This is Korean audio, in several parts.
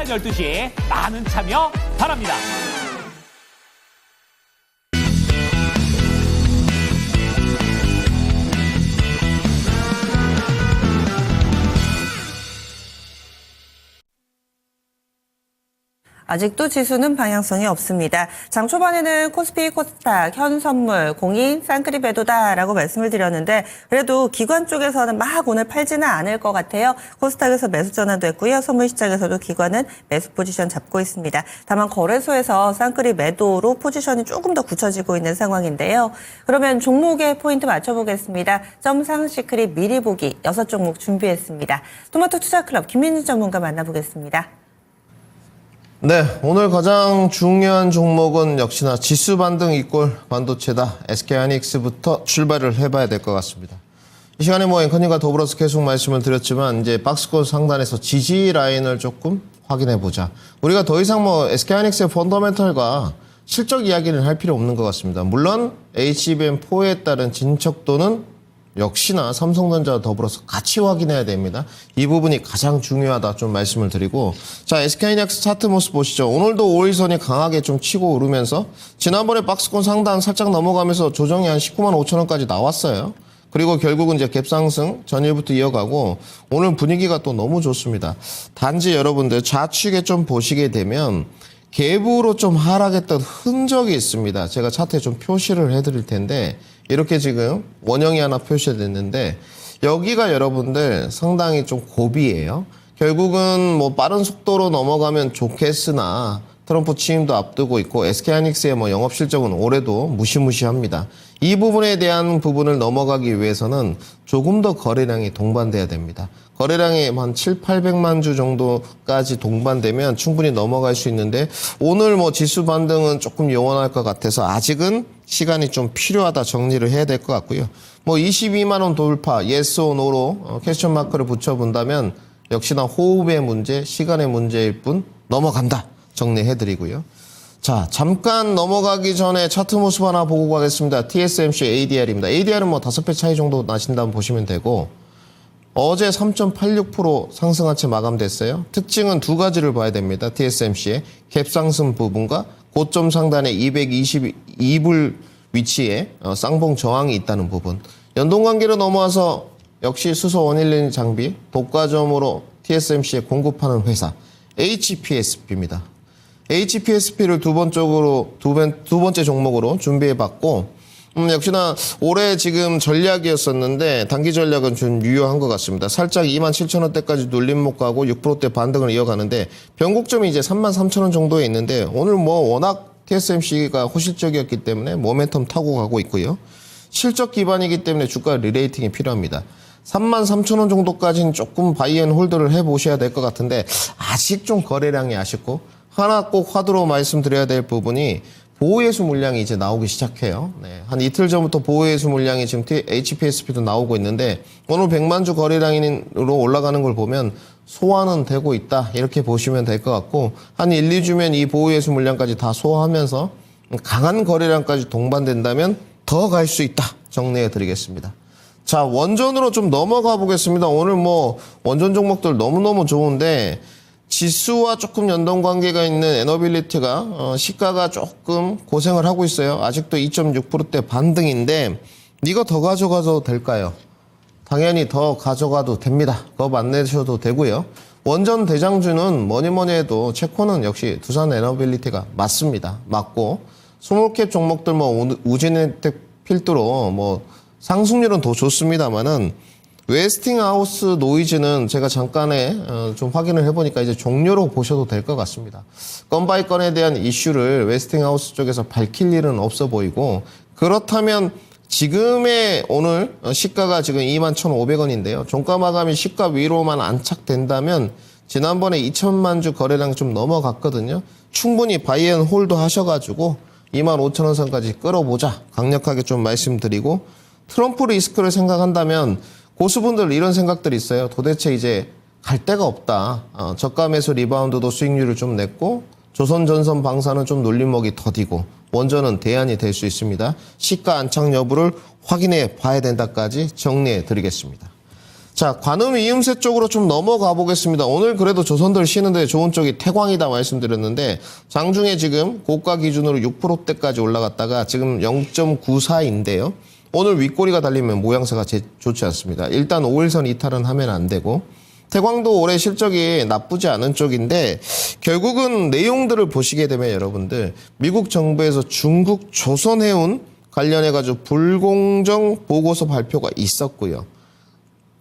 12시 많은 참여 바랍니다. 아직도 지수는 방향성이 없습니다. 장 초반에는 코스피, 코스닥, 현선물, 공인, 쌍크립배도다라고 말씀을 드렸는데 그래도 기관 쪽에서는 막 오늘 팔지는 않을 것 같아요. 코스닥에서 매수 전환도 했고요. 선물 시장에서도 기관은 매수 포지션 잡고 있습니다. 다만 거래소에서 쌍크립 매도로 포지션이 조금 더 굳혀지고 있는 상황인데요. 그러면 종목에 포인트 맞춰보겠습니다. 점상 시크릿 미리 보기 6종목 준비했습니다. 토마토 투자클럽 김민주 전문가 만나보겠습니다. 네, 오늘 가장 중요한 종목은 역시나 지수 반등 이꼴 반도체다. SK하이닉스부터 출발을 해봐야 될 것 같습니다. 이 시간에 앵커님과 더불어서 계속 말씀을 드렸지만 이제 박스권 상단에서 지지 라인을 조금 확인해보자. 우리가 더 이상 SK하이닉스의 펀더멘털과 실적 이야기는 할 필요 없는 것 같습니다. 물론 HBM4에 따른 진척도는 역시나 삼성전자와 더불어서 같이 확인해야 됩니다. 이 부분이 가장 중요하다 좀 말씀을 드리고, 자, SK하이닉스 차트 모습 보시죠. 오늘도 5일선이 강하게 좀 치고 오르면서 지난번에 박스권 상단 살짝 넘어가면서 조정이 한 19만 5천 원까지 나왔어요. 그리고 결국은 이제 갭상승 전일부터 이어가고 오늘 분위기가 또 너무 좋습니다. 단지 여러분들 좌측에 좀 보시게 되면 갭으로 좀 하락했던 흔적이 있습니다. 제가 차트에 좀 표시를 해드릴 텐데 이렇게 지금 원형이 하나 표시됐는데 여기가 여러분들 상당히 좀 고비예요. 결국은 빠른 속도로 넘어가면 좋겠으나 트럼프 취임도 앞두고 있고 SK하이닉스의 영업 실적은 올해도 무시무시합니다. 이 부분에 대한 부분을 넘어가기 위해서는 조금 더 거래량이 동반돼야 됩니다. 거래량이 한 7, 800만 주 정도까지 동반되면 충분히 넘어갈 수 있는데 오늘 지수 반등은 조금 요원할 것 같아서 아직은 시간이 좀 필요하다 정리를 해야 될 것 같고요. 22만 원 돌파, yes or no로 퀘스천 마크를 붙여본다면 역시나 호흡의 문제, 시간의 문제일 뿐 넘어간다 정리해드리고요. 자, 잠깐 넘어가기 전에 차트 모습 하나 보고 가겠습니다. TSMC ADR입니다. ADR은 5배 차이 정도 나신다면 보시면 되고 어제 3.86% 상승한 채 마감됐어요. 특징은 두 가지를 봐야 됩니다. TSMC의 갭상승 부분과 고점 상단에 222불 위치에 쌍봉 저항이 있다는 부분. 연동관계로 넘어와서 역시 수소 원일린 장비 독과점으로 TSMC에 공급하는 회사 HPSP입니다. HPSP를 두 번째 종목으로 준비해봤고 역시나 올해 지금 전략이었었는데 단기 전략은 좀 유효한 것 같습니다. 살짝 27,000원대까지 눌림목 가고 6%대 반등을 이어가는데 변곡점이 이제 33,000원 정도에 있는데 오늘 워낙 TSMC가 호실적이었기 때문에 모멘텀 타고 가고 있고요. 실적 기반이기 때문에 주가 리레이팅이 필요합니다. 33,000원 정도까지는 조금 바이앤홀드를 해보셔야 될 것 같은데 아직 좀 거래량이 아쉽고 하나 꼭 화두로 말씀드려야 될 부분이 보호예수 물량이 이제 나오기 시작해요. 네, 한 이틀 전부터 보호예수 물량이 지금 HPSP도 나오고 있는데 오늘 100만 주 거래량으로 올라가는 걸 보면 소화는 되고 있다 이렇게 보시면 될 것 같고 한 1, 2주면 이 보호예수 물량까지 다 소화하면서 강한 거래량까지 동반된다면 더 갈 수 있다 정리해 드리겠습니다. 자, 원전으로 좀 넘어가 보겠습니다. 오늘 원전 종목들 너무너무 좋은데 지수와 조금 연동 관계가 있는 에너빌리티가 시가가 조금 고생을 하고 있어요. 아직도 2.6%대 반등인데 이거 더 가져가도 될까요? 당연히 더 가져가도 됩니다. 겁 안 내셔도 되고요. 원전 대장주는 뭐니 해도 체코는 역시 두산 에너빌리티가 맞습니다. 맞고 스몰캡 종목들 우진혜택 필두로 상승률은 더 좋습니다만은 웨스팅하우스 노이즈는 제가 잠깐에 좀 확인을 해보니까 이제 종료로 보셔도 될 것 같습니다. 건바이 건에 대한 이슈를 웨스팅하우스 쪽에서 밝힐 일은 없어 보이고 그렇다면 지금의 오늘 시가가 지금 21,500원인데요. 종가 마감이 시가 위로만 안착된다면 지난번에 2천만 주 거래량 좀 넘어갔거든요. 충분히 바이앤홀드 하셔가지고 25,000원 선까지 끌어보자 강력하게 좀 말씀드리고 트럼프 리스크를 생각한다면 고수분들 이런 생각들이 있어요. 도대체 이제 갈 데가 없다. 저가 매수 리바운드도 수익률을 좀 냈고 조선 전선 방사는 좀 눌림목이 더디고 원전은 대안이 될 수 있습니다. 시가 안착 여부를 확인해 봐야 된다까지 정리해 드리겠습니다. 자, 관음 이음새 쪽으로 좀 넘어가 보겠습니다. 오늘 그래도 조선들 쉬는데 좋은 쪽이 태광이다 말씀드렸는데 장중에 지금 고가 기준으로 6%대까지 올라갔다가 지금 0.94인데요. 오늘 윗꼬리가 달리면 모양새가 좋지 않습니다. 일단 5일선 이탈은 하면 안 되고 태광도 올해 실적이 나쁘지 않은 쪽인데 결국은 내용들을 보시게 되면 여러분들 미국 정부에서 중국 조선해운 관련해가지고 불공정 보고서 발표가 있었고요.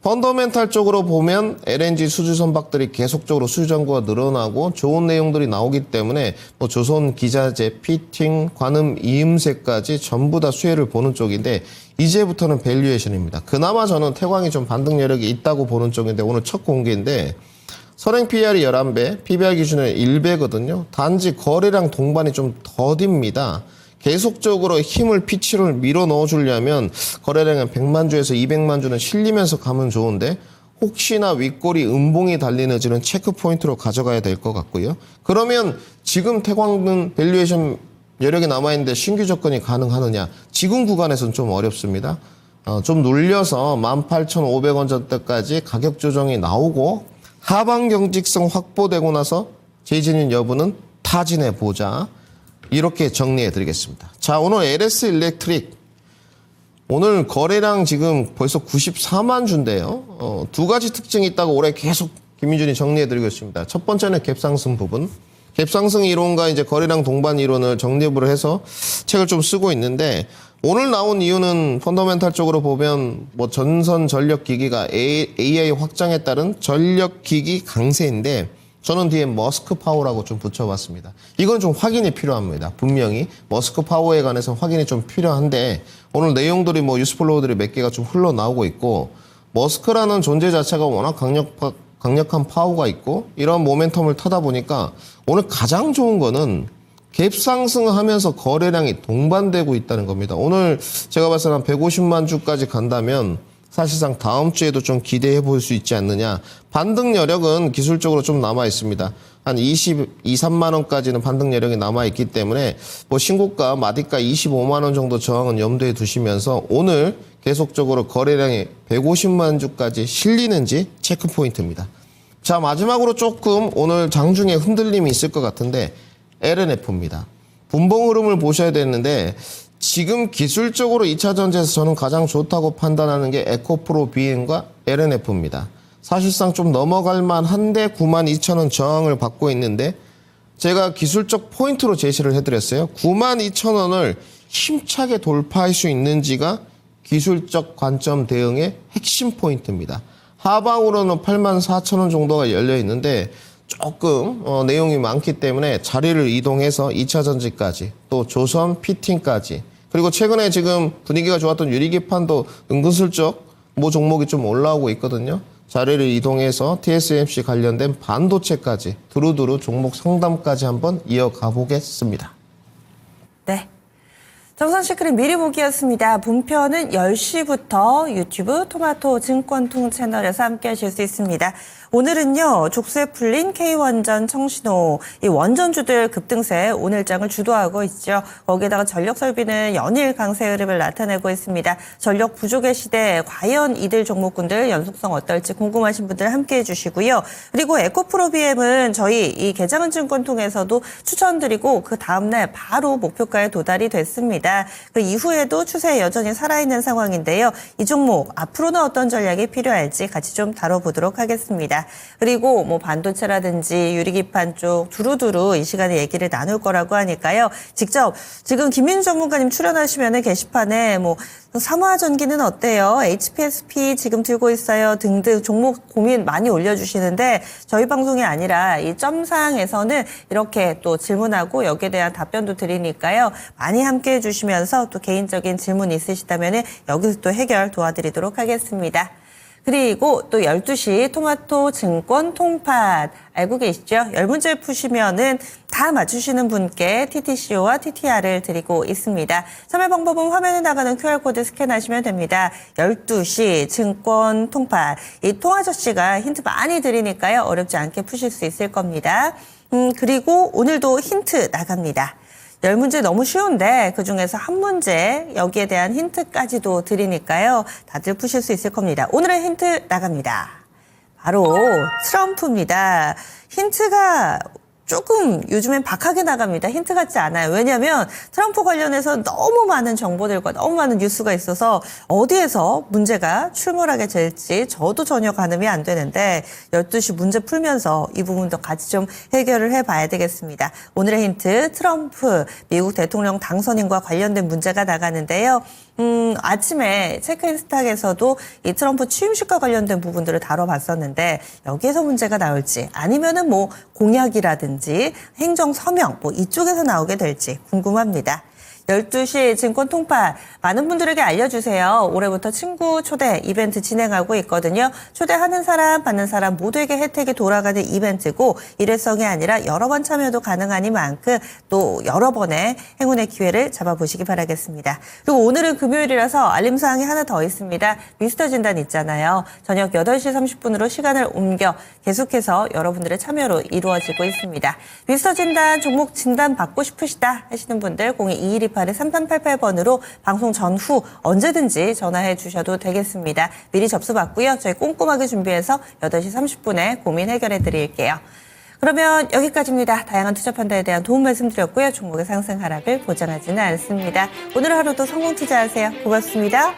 펀더멘탈 쪽으로 보면 LNG 수주 선박들이 계속적으로 수주 잔고가 늘어나고 좋은 내용들이 나오기 때문에 뭐 조선 기자재, 피팅, 관음, 이음새까지 전부 다 수혜를 보는 쪽인데 이제부터는 밸류에이션입니다. 그나마 저는 태광이 좀 반등 여력이 있다고 보는 쪽인데 오늘 첫 공개인데 선행 PR이 11배, PBR 기준에 1배거든요. 단지 거래량 동반이 좀 더딥니다. 계속적으로 힘을 피치를 밀어 넣어주려면 거래량은 100만 주에서 200만 주는 실리면서 가면 좋은데 혹시나 윗꼬리 음봉이 달리는지는 체크 포인트로 가져가야 될 것 같고요. 그러면 지금 태광은 밸류에이션 여력이 남아있는데 신규 접근이 가능하느냐? 지금 구간에서는 좀 어렵습니다. 좀 눌려서 18,500원 전대까지 가격 조정이 나오고 하방 경직성 확보되고 나서 재진입 여부는 타진해 보자. 이렇게 정리해 드리겠습니다. 자, 오늘 LS 일렉트릭. 오늘 거래량 지금 벌써 94만 주인데요. 두 가지 특징이 있다고 올해 계속 김민준이 정리해 드리고 있습니다. 첫 번째는 갭상승 부분. 갭상승 이론과 이제 거래량 동반 이론을 정립을 해서 책을 좀 쓰고 있는데 오늘 나온 이유는 펀더멘탈 쪽으로 보면 뭐 전선 전력 기기가 AI 확장에 따른 전력 기기 강세인데 저는 뒤에 머스크 파워라고 좀 붙여봤습니다. 이건 좀 확인이 필요합니다. 분명히 머스크 파워에 관해서 확인이 좀 필요한데 오늘 내용들이 뭐 뉴스플로우들이 몇 개가 좀 흘러나오고 있고 머스크라는 존재 자체가 워낙 강력한 파워가 있고 이런 모멘텀을 타다 보니까 오늘 가장 좋은 거는 갭 상승하면서 거래량이 동반되고 있다는 겁니다. 오늘 제가 봤을 때 한 150만 주까지 간다면 사실상 다음 주에도 좀 기대해 볼 수 있지 않느냐. 반등 여력은 기술적으로 좀 남아 있습니다. 한 3만 원까지는 반등 여력이 남아 있기 때문에 뭐 신고가, 마디가 25만 원 정도 저항은 염두에 두시면서 오늘 계속적으로 거래량이 150만 주까지 실리는지 체크 포인트입니다. 자, 마지막으로 조금 오늘 장중에 흔들림이 있을 것 같은데 LNF입니다. 분봉 흐름을 보셔야 되는데 지금 기술적으로 2차 전지에서 저는 가장 좋다고 판단하는 게 에코프로 BM과 LNF입니다. 사실상 좀 넘어갈 만한데 92,000원 저항을 받고 있는데 제가 기술적 포인트로 제시를 해드렸어요. 92,000원을 힘차게 돌파할 수 있는지가 기술적 관점 대응의 핵심 포인트입니다. 하방으로는 84,000원 정도가 열려 있는데 조금 내용이 많기 때문에 자리를 이동해서 2차 전지까지 또 조선 피팅까지 그리고 최근에 지금 분위기가 좋았던 유리기판도 은근슬쩍 모 종목이 좀 올라오고 있거든요. 자리를 이동해서 TSMC 관련된 반도체까지 두루두루 종목 상담까지 한번 이어가 보겠습니다. 네. 정선 시크릿 미리 보기였습니다. 본편은 10시부터 유튜브 토마토 증권통 채널에서 함께 하실 수 있습니다. 오늘은요, 족쇄 풀린 K원전 청신호, 이 원전주들 급등세 오늘장을 주도하고 있죠. 거기에다가 전력 설비는 연일 강세 흐름을 나타내고 있습니다. 전력 부족의 시대에 과연 이들 종목군들 연속성 어떨지 궁금하신 분들 함께 해주시고요. 그리고 에코프로 BM은 저희 이 개장은 증권통에서도 추천드리고 그 다음날 바로 목표가에 도달이 됐습니다. 그 이후에도 추세 여전히 살아있는 상황인데요. 이 종목 앞으로는 어떤 전략이 필요할지 같이 좀 다뤄보도록 하겠습니다. 그리고 뭐 반도체라든지 유리기판 쪽 두루두루 이 시간에 얘기를 나눌 거라고 하니까요. 직접 지금 김민주 전문가님 출연하시면은 게시판에 뭐 삼화전기는 어때요? HPSP 지금 들고 있어요. 등등 종목 고민 많이 올려주시는데 저희 방송이 아니라 이 점상에서는 이렇게 또 질문하고 여기에 대한 답변도 드리니까요. 많이 함께 해주시면서 또 개인적인 질문 있으시다면 여기서 또 해결 도와드리도록 하겠습니다. 그리고 또 12시 토마토 증권 통팟 알고 계시죠? 10문제 푸시면은 다 맞추시는 분께 TTCO와 TTR을 드리고 있습니다. 참여 방법은 화면에 나가는 QR코드 스캔하시면 됩니다. 12시 증권 통팟. 이 통아저씨가 힌트 많이 드리니까요. 어렵지 않게 푸실 수 있을 겁니다. 그리고 오늘도 힌트 나갑니다. 10문제 너무 쉬운데 그중에서 한 문제 여기에 대한 힌트까지도 드리니까요. 다들 푸실 수 있을 겁니다. 오늘의 힌트 나갑니다. 바로 트럼프입니다. 힌트가 조금 요즘엔 박하게 나갑니다. 힌트 같지 않아요. 왜냐하면 트럼프 관련해서 너무 많은 정보들과 너무 많은 뉴스가 있어서 어디에서 문제가 출몰하게 될지 저도 전혀 가늠이 안 되는데 12시 문제 풀면서 이 부분도 같이 좀 해결을 해봐야 되겠습니다. 오늘의 힌트 트럼프 미국 대통령 당선인과 관련된 문제가 나가는데요. 아침에 체크인 스탁에서도 이 트럼프 취임식과 관련된 부분들을 다뤄봤었는데 여기에서 문제가 나올지 아니면은 뭐 공약이라든지 행정 서명 뭐 이쪽에서 나오게 될지 궁금합니다. 12시 증권 통파 많은 분들에게 알려주세요. 올해부터 친구 초대 이벤트 진행하고 있거든요. 초대하는 사람 받는 사람 모두에게 혜택이 돌아가는 이벤트고 일회성이 아니라 여러 번 참여도 가능하니만큼 또 여러 번의 행운의 기회를 잡아보시기 바라겠습니다. 그리고 오늘은 금요일이라서 알림사항이 하나 더 있습니다. 미스터 진단 있잖아요. 저녁 8시 30분으로 시간을 옮겨 계속해서 여러분들의 참여로 이루어지고 있습니다. 미스터 진단 종목 진단 받고 싶으시다 하시는 분들 02-2128-3388번으로 방송 전후 언제든지 전화해 주셔도 되겠습니다. 미리 접수 받고요. 저희 꼼꼼하게 준비해서 8시 30분에 고민 해결해 드릴게요. 그러면 여기까지입니다. 다양한 투자 판단에 대한 도움 말씀드렸고요. 종목의 상승 하락을 보장하지는 않습니다. 오늘 하루도 성공 투자하세요. 고맙습니다.